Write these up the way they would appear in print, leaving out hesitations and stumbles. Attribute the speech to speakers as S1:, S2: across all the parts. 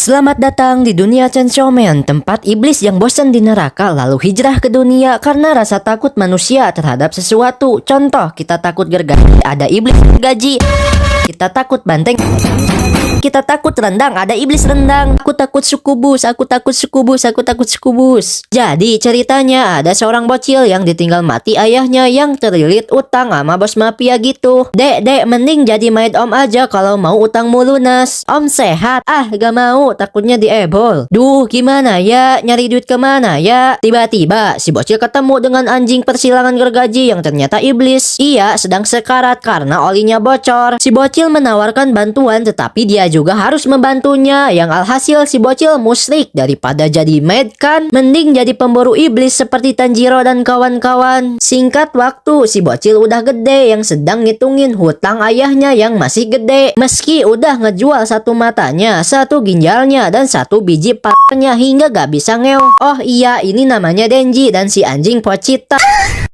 S1: Selamat datang di dunia Chainsaw Man, tempat iblis yang bosan di neraka lalu hijrah ke dunia karena rasa takut manusia terhadap sesuatu. Contoh, kita takut gergaji, ada iblis gergaji. Kita takut banteng, kita takut rendang, ada iblis rendang. Aku takut sukubus, aku takut sukubus, aku takut sukubus. Jadi ceritanya ada seorang bocil yang ditinggal mati ayahnya yang terlilit utang sama bos mafia gitu. Dek, mending jadi maid om aja kalau mau utangmu lunas. Om sehat. Ah, gak mau, takutnya diebol. Duh, gimana ya? Nyari duit kemana ya? Tiba-tiba si bocil ketemu dengan anjing persilangan gergaji yang ternyata iblis. Ia sedang sekarat karena olinya bocor. Si bocil menawarkan bantuan tetapi dia juga harus membantunya. Yang alhasil si bocil musyrik. Daripada jadi maid kan, mending jadi pemburu iblis seperti Tanjiro dan kawan-kawan. Singkat waktu, si bocil udah gede yang sedang ngitungin hutang ayahnya yang masih gede. Meski udah ngejual satu matanya, satu ginjalnya, dan satu biji p***nya hingga gak bisa ngeong. Oh iya, ini namanya Denji dan si anjing Pochita.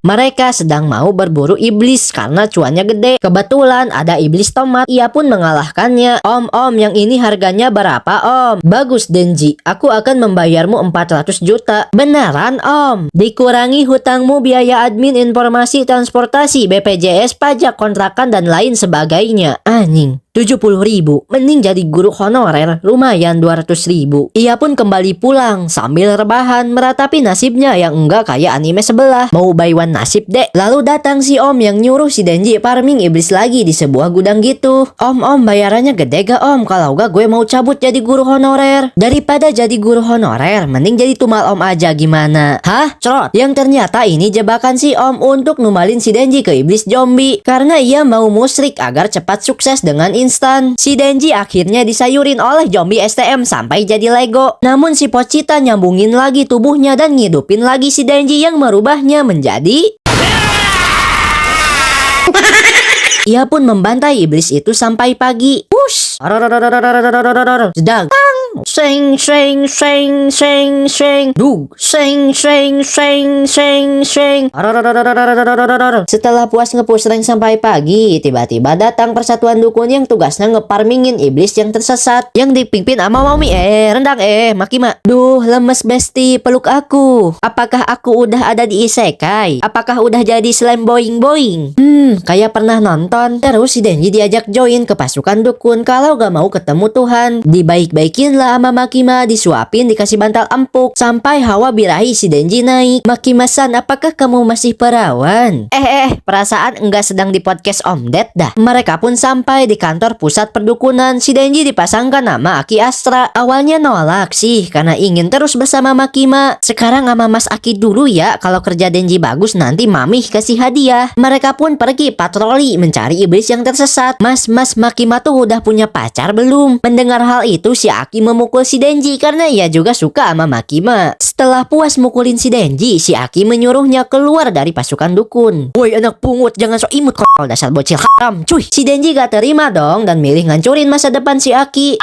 S1: Mereka sedang mau berburu iblis karena cuannya gede. Kebetulan ada iblis tomat, ia pun mengalahkannya. Om, yang ini harganya berapa om? Bagus Denji, aku akan membayarmu 400 juta. Beneran om? Dikurangi hutangmu biaya admin, informasi, transportasi, BPJS, pajak, kontrakan, dan lain sebagainya. Anjing. 70.000, mending jadi guru honorer, lumayan 200.000. Ia pun kembali pulang sambil rebahan meratapi nasibnya yang enggak kayak anime sebelah. Mau buy one nasib dek. Lalu datang si om yang nyuruh si Denji farming iblis lagi di sebuah gudang gitu. Om, bayarannya gede gak om? Kalau gak gue mau cabut jadi guru honorer. Daripada jadi guru honorer, mending jadi tumal om aja gimana? Hah? Cerot. Yang ternyata ini jebakan si om untuk numalin si Denji ke iblis zombie. Karena ia mau musyrik agar cepat sukses dengan instan. Si Denji akhirnya disayurin oleh zombie STM sampai jadi Lego. Namun si Pochita nyambungin lagi tubuhnya dan ngidupin lagi si Denji yang merubahnya menjadi... Ia pun membantai iblis itu sampai pagi. Push. Sedang. Seng. Dug. Seng. Setelah puas ngepush rank sampai pagi, tiba-tiba datang persatuan dukun yang tugasnya ngeparmingin iblis yang tersesat yang dipimpin sama Mami. Rendang Makima. Duh, lemes besti, peluk aku. Apakah aku udah ada di isekai? Apakah udah jadi slime boing? Kayak pernah nonton. Terus si Denji diajak join ke pasukan dukun. Kalau gak mau ketemu Tuhan, dibaik-baikin lah sama Makima, disuapin, dikasih bantal empuk sampai hawa birahi si Denji naik. Makima-san, apakah kamu masih perawan? Perasaan enggak sedang di podcast Om Ded dah. Mereka pun sampai di kantor pusat perdukunan. Si Denji dipasangkan nama Aki Astra. Awalnya nolak sih karena ingin terus bersama Makima. Sekarang sama Mas Aki dulu ya, kalau kerja Denji bagus nanti Mami kasih hadiah. Mereka pun pergi patroli mencari iblis yang tersesat. Mas Makima tuh udah punya pacar belum? Mendengar hal itu si Aki memukul si Denji karena ia juga suka sama Makima. Setelah puas mukulin si Denji, si Aki menyuruhnya keluar dari pasukan dukun. Woi anak pungut, jangan sok imut kok, dasar bocil haram cuy. Si Denji gak terima dong dan milih ngancurin masa depan si Aki.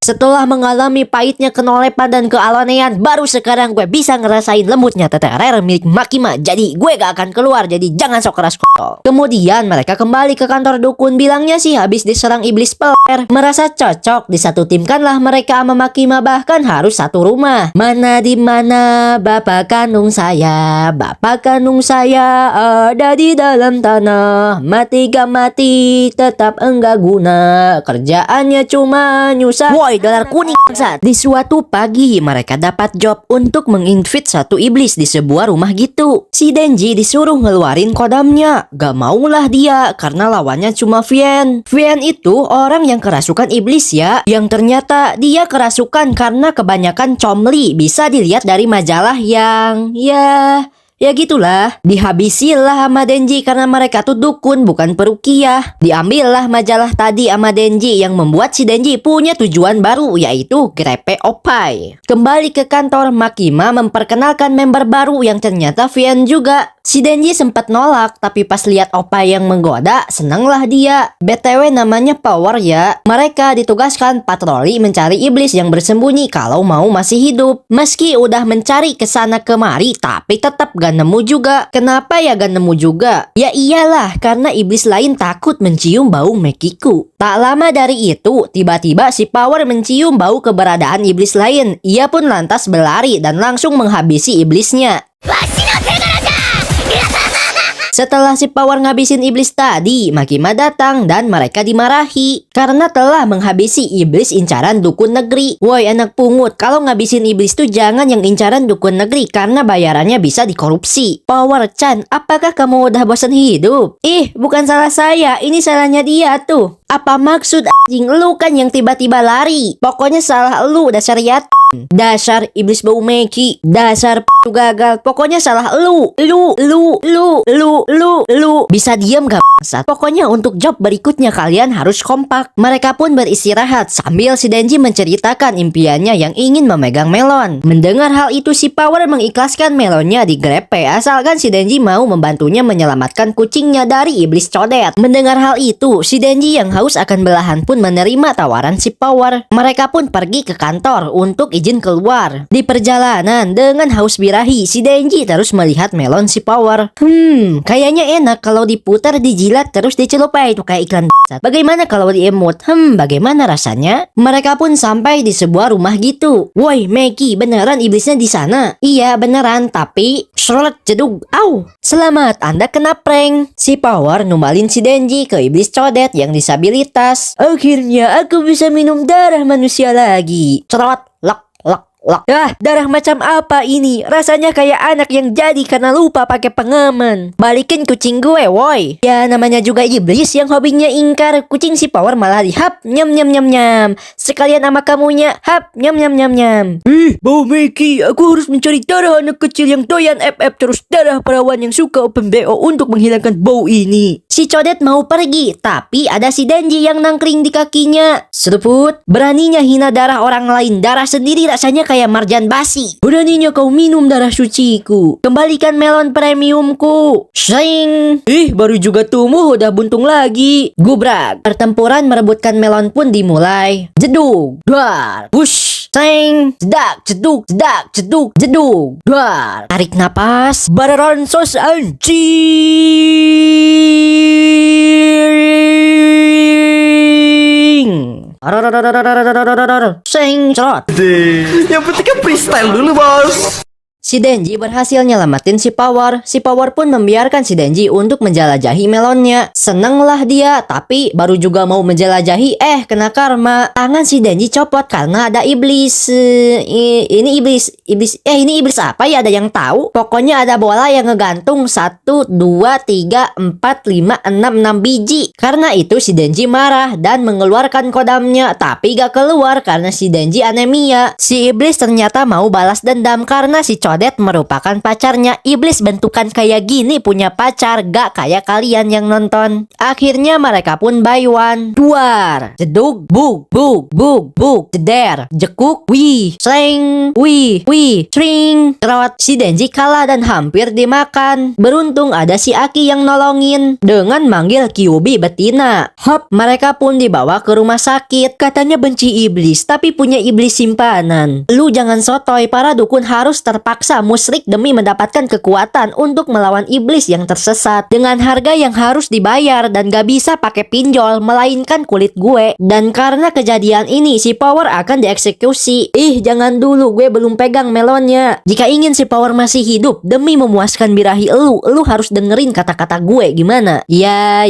S1: Setelah mengalami pahitnya kenolepan dan kealonean, baru sekarang gue bisa ngerasain lembutnya tete rare milik Makima. Jadi gue gak akan keluar, jadi jangan sok keras kok. Kemudian mereka kembali ke kantor dukun. Bilangnya sih habis diserang iblis peler. Merasa cocok, disatutimkanlah mereka sama Makima, bahkan harus satu rumah. Mana di mana bapak kandung saya? Bapak kandung saya ada di dalam tanah. Mati gak mati, tetap enggak guna. Kerjaannya cuma nyusah. Dolar kuning saat. Di suatu pagi mereka dapat job untuk menginfit satu iblis di sebuah rumah gitu. Si Denji disuruh ngeluarin kodamnya. Gak maulah dia karena lawannya cuma Vien. Vien itu orang yang kerasukan iblis ya. Yang ternyata dia kerasukan karena kebanyakan comli. Bisa dilihat dari majalah yang ya gitulah. Dihabisilah sama Denji karena mereka tuh dukun bukan perukiah. Diambillah majalah tadi sama Denji yang membuat si Denji punya tujuan baru, yaitu grepe opai. Kembali ke kantor, Makima memperkenalkan member baru yang ternyata Vien juga. Si Denji sempat nolak, tapi pas lihat opai yang menggoda, senanglah dia. BTW namanya Power ya. Mereka ditugaskan patroli mencari iblis yang bersembunyi kalau mau masih hidup. Meski udah mencari kesana kemari, tapi tetap gak gak nemu juga. Kenapa ya gak nemu juga? Ya iyalah, karena iblis lain takut mencium bau Mekiku. Tak lama dari itu, tiba-tiba si Power mencium bau keberadaan iblis lain. Ia pun lantas berlari dan langsung menghabisi iblisnya. Setelah si Power ngabisin iblis tadi, Makima datang dan mereka dimarahi karena telah menghabisi iblis incaran dukun negeri. Woi anak pungut, kalau ngabisin iblis tuh jangan yang incaran dukun negeri karena bayarannya bisa dikorupsi. Power-chan, apakah kamu udah bosan hidup? Ih, bukan salah saya, ini salahnya dia tuh. Apa maksud anjing, lu kan yang tiba-tiba lari. Pokoknya salah lu, dasar yat. Dasar iblis bau Meki, dasar gagal. Pokoknya salah lu. Bisa diam gak bangsat? Pokoknya untuk job berikutnya kalian harus kompak. Mereka pun beristirahat sambil si Denji menceritakan impiannya yang ingin memegang melon. Mendengar hal itu si Power mengikhlaskan melonnya di grepe asalkan si Denji mau membantunya menyelamatkan kucingnya dari iblis codet. Mendengar hal itu, si Denji yang haus akan belahan pun menerima tawaran si Power. Mereka pun pergi ke kantor untuk izin keluar. Di perjalanan dengan haus birahi, si Denji terus melihat melon si Power. Kayaknya enak kalau diputar, dijilat, terus dicelupai itu kayak iklan b***at. Bagaimana kalau diemut? Bagaimana rasanya? Mereka pun sampai di sebuah rumah gitu. Woi, Meki, beneran iblisnya di sana? Iya, beneran, tapi srot jedug. Au. Selamat, Anda kena prank. Si Power numbalin si Denji ke iblis codet yang disabilitas. Akhirnya aku bisa minum darah manusia lagi. Cerot, lak. Darah macam apa ini? Rasanya kayak anak yang jadi karena lupa pakai pengaman. Balikin kucing gue, woi. Ya namanya juga iblis yang hobinya ingkar. Kucing si Power malah dihap, nyam. Sekalian sama kamunya, hap, nyam. Bau Meki, aku harus mencari darah anak kecil yang doyan FF terus darah perawan yang suka open BO untuk menghilangkan bau ini. Si Codet mau pergi, tapi ada si Denji yang nangkring di kakinya. Seruput, beraninya hina darah orang lain. Darah sendiri rasanya kayak marjan basi. Beraninya kau minum darah suciku. Kembalikan melon premiumku. Sing. Baru juga tumbuh udah buntung lagi. Gubrak. Pertempuran merebutkan melon pun dimulai. Jedug. Duar. Wush. Sing. Jedak. Jedug. Duar. Tarik napas. Bararon sos anjing. Sing cerot.
S2: Yang penting kan freestyle dulu bos.
S1: Si Denji berhasil nyelamatin si Power. Si Power pun membiarkan si Denji untuk menjelajahi melonnya. Senenglah dia, tapi baru juga mau menjelajahi, kena karma. Tangan si Denji copot karena ada iblis. Ini iblis apa ya? Ada yang tahu? Pokoknya ada bola yang ngegantung 1, 2, 3, 4, 5, 6 biji. Karena itu si Denji marah dan mengeluarkan kodamnya, tapi gak keluar karena si Denji anemia. Si iblis ternyata mau balas dendam karena si Codet merupakan pacarnya. Iblis bentukan kayak gini punya pacar, gak kayak kalian yang nonton. Akhirnya mereka pun buy one. Duar. Jedug. Bug. Jeder. Jekuk. Wih. Seng. Wih. Sring. Cerot. Si Denji kalah dan hampir dimakan. Beruntung ada si Aki yang nolongin dengan manggil Kyubi betina. Hop. Mereka pun dibawa ke rumah sakit. Katanya benci iblis, tapi punya iblis simpanan. Lu jangan sotoy, para dukun harus terpaksa musyrik demi mendapatkan kekuatan untuk melawan iblis yang tersesat dengan harga yang harus dibayar dan gak bisa pakai pinjol melainkan kulit gue. Dan karena kejadian ini si Power akan dieksekusi. Jangan dulu, gue belum pegang melonnya. Jika ingin si Power masih hidup demi memuaskan birahi lu harus dengerin kata-kata gue. Gimana? Ya.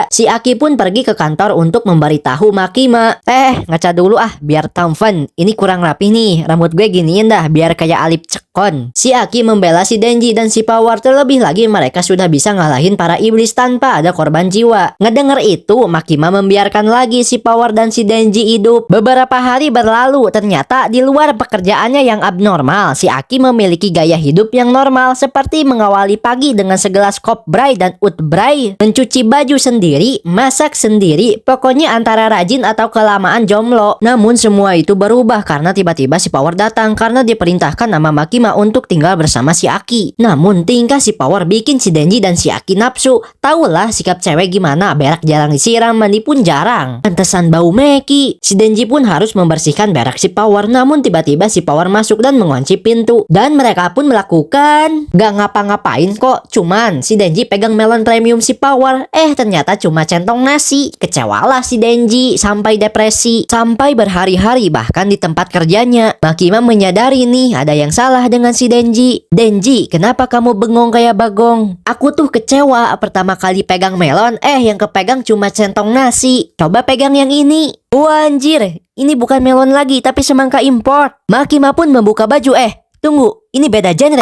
S1: Si Aki pun pergi ke kantor untuk memberitahu Makima. Ngaca dulu biar tampan. Ini kurang rapi nih, rambut gue giniin dah biar kayak Alip Cekon. Si Aki membela si Denji dan si Power, terlebih lagi mereka sudah bisa ngalahin para iblis tanpa ada korban jiwa. Ngedenger itu, Makima membiarkan lagi si Power dan si Denji hidup. Beberapa hari berlalu, ternyata di luar pekerjaannya yang abnormal, si Aki memiliki gaya hidup yang normal seperti mengawali pagi dengan segelas kop brai dan ut brai, mencuci baju sendiri, masak sendiri, pokoknya antara rajin atau kelamaan jomblo. Namun semua itu berubah karena tiba-tiba si Power datang karena dia memerintahkan nama Makima untuk tinggal bersama si Aki. Namun tingkah si Power bikin si Denji dan si Aki nafsu. Tahulah sikap cewek gimana, berak jarang disiram, mandi pun jarang. Pantesan bau Meki. Si Denji pun harus membersihkan berak si Power. Namun tiba-tiba si Power masuk dan mengunci pintu. Dan mereka pun melakukan gak ngapa-ngapain kok. Cuman si Denji pegang melon premium si Power. Ternyata cuma centong nasi. Kecewalah si Denji sampai depresi. Sampai berhari-hari bahkan di tempat kerjanya. Makima menyadari nih ada yang salah dengan si Denji. Denji, kenapa kamu bengong kayak bagong? Aku tuh kecewa pertama kali pegang melon. Yang kepegang cuma centong nasi. Coba pegang yang ini. Wah anjir, ini bukan melon lagi tapi semangka import. Makima pun membuka baju. Tunggu, ini beda genre.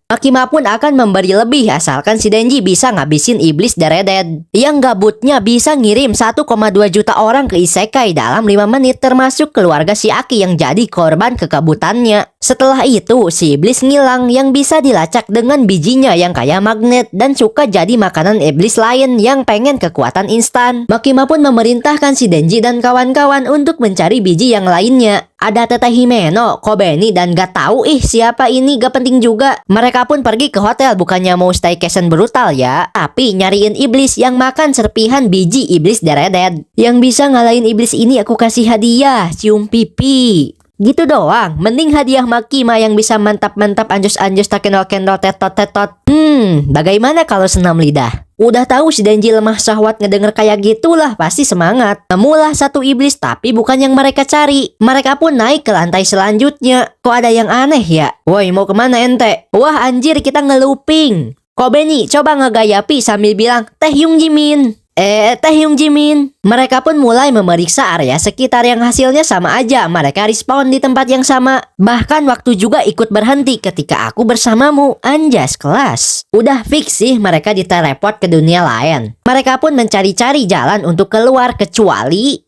S1: Makima pun akan memberi lebih asalkan si Denji bisa ngabisin iblis Dereded. Yang gabutnya bisa ngirim 1,2 juta orang ke isekai dalam 5 menit termasuk keluarga si Aki yang jadi korban kegabutannya. Setelah itu si iblis ngilang yang bisa dilacak dengan bijinya yang kayak magnet dan suka jadi makanan iblis lain yang pengen kekuatan instan. Makima pun memerintahkan si Denji dan kawan-kawan untuk mencari biji yang lainnya. Ada Teteh Himeno, Kobeni dan gak tahu siapa ini gak penting juga. Mereka pun pergi ke hotel bukannya mau staycation brutal ya, tapi nyariin iblis yang makan serpihan biji iblis Dereded. Yang bisa ngalahin iblis ini aku kasih hadiah, cium pipi. Gitu doang, mending hadiah Makima yang bisa mantap-mantap anjos-anjos tak kendol-kendol tetot-tetot. Bagaimana kalau senam lidah? Udah tahu si Denji lemah syahwat ngedenger kayak gitulah pasti semangat. Nemulah satu iblis tapi bukan yang mereka cari. Mereka pun naik ke lantai selanjutnya. Kok ada yang aneh ya? Woi mau kemana ente? Wah anjir kita ngeluping. Kobeni coba ngegayapi sambil bilang Teh Yung Jimin. Teh Yung Jimin. Mereka pun mulai memeriksa area sekitar yang hasilnya sama aja. Mereka respawn di tempat yang sama. Bahkan waktu juga ikut berhenti ketika aku bersamamu. Anjas kelas. Udah fix sih mereka diteleport ke dunia lain. Mereka pun mencari-cari jalan untuk keluar kecuali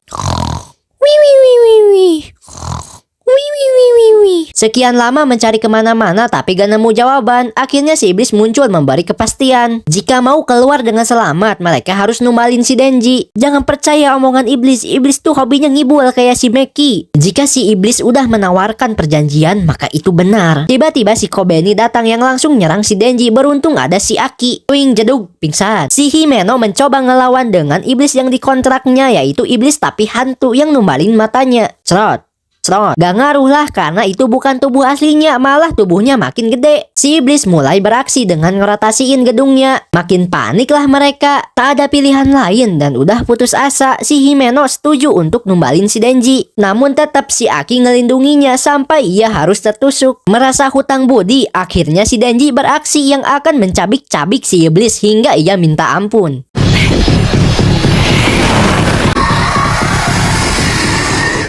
S1: sekian lama mencari kemana-mana tapi gak nemu jawaban. Akhirnya si iblis muncul memberi kepastian. Jika mau keluar dengan selamat, mereka harus numbalin si Denji. Jangan percaya omongan iblis. Iblis tuh hobinya ngibul kayak si Meki. Jika si iblis udah menawarkan perjanjian, maka itu benar. Tiba-tiba si Kobeni datang yang langsung nyerang si Denji. Beruntung ada si Aki. Wing jedug, pingsan. Si Himeno mencoba ngelawan dengan iblis yang dikontraknya, yaitu iblis tapi hantu yang numbalin matanya. Cerot. Gak ngaruh lah karena itu bukan tubuh aslinya, malah tubuhnya makin gede. Si iblis mulai beraksi dengan ngerotasiin gedungnya. Makin panik lah mereka. Tak ada pilihan lain dan udah putus asa. Si Himeno setuju untuk numbalin si Denji. Namun tetap si Aki ngelindunginya sampai ia harus tertusuk. Merasa hutang budi, akhirnya si Denji beraksi yang akan mencabik-cabik si iblis hingga ia minta ampun.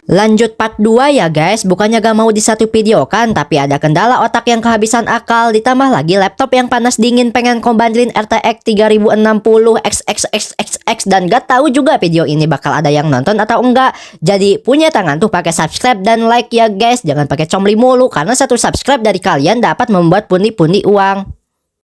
S1: Lanjut part 2 ya guys. Bukannya gak mau di satu video kan, tapi ada kendala otak yang kehabisan akal. Ditambah lagi laptop yang panas dingin. Pengen kombandelin RTX 3060 XXXXX. Dan gak tahu juga video ini bakal ada yang nonton atau enggak. Jadi punya tangan tuh pakai subscribe dan like ya guys. Jangan pakai comli mulu karena satu subscribe dari kalian dapat membuat pundi-pundi uang.